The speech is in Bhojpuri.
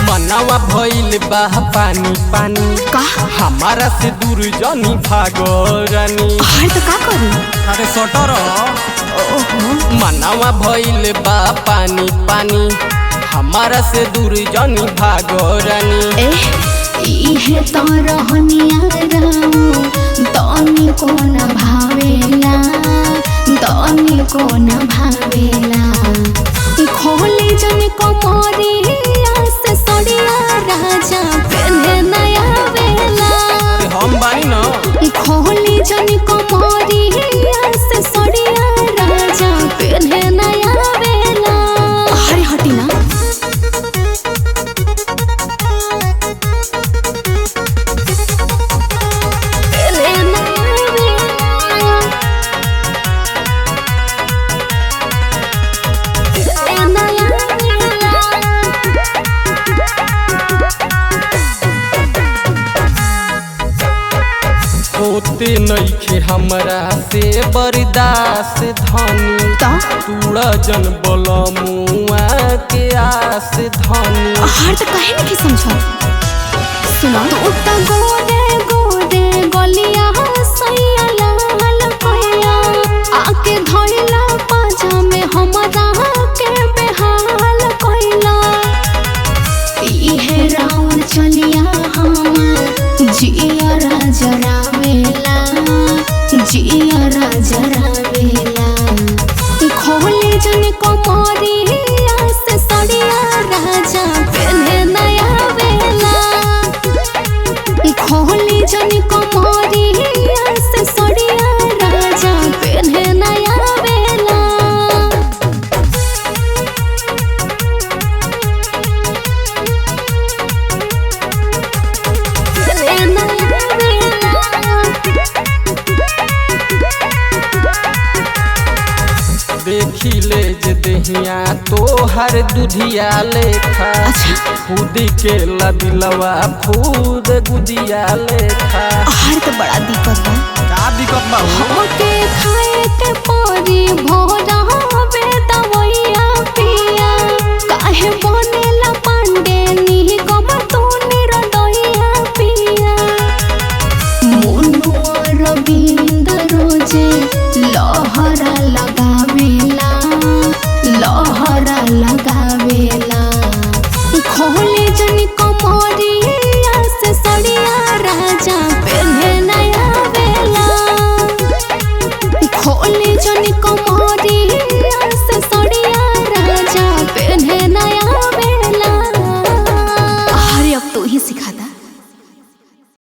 मनवा भइल बा पानी पानी का हमारा से दूर जानी भागो रानी। हाय तो का करूं? अरे सटर मनवा भइल बा पानी पानी हमारा से दूर जानी भागो रानी। इहे तो रहनिया राऊ तनी को न भावेला तनी को न भावेला खोले जन कमरिया से सड़िया राजा पहने नया वेला। हम बानी न खोले जन कमरिया से सड़िया राजा पहने नया वेला। अरे हटी ना होते नइखे हमरा से बर्दाश्त धनी तूड़ा जन बलमुआ के आस धनी। हर तो कहे नहीं समझो सुनो तो गोरे गोरे गलिया सैया लाल कोया आके धइला पाजा में हमरा के बेहाल कोइला। इहे राउर चलिया हम जिया राजा जिया राजा खोले जन कमरिया से सड़िया राजा पहने नया वेला। खोले जन कमरिया से सड़िया राजा पहने नया वेला। देखिले जे देहिया तो हर दुधिया लेखा खुद के लदिलवा खुद गुदिया लेखा। हर तो बड़ा दिक्कत बा। का दिक्कत बा? होके खाए के परी भोरा हवे दवैया पिया काहे बनेला पांडे नी कम तो निरदइया पिया। मुनुआ रविंद रोजे लहरा लगावेला लहरा लगावेला खोले जन कमरिया से सड़िया राजा पहने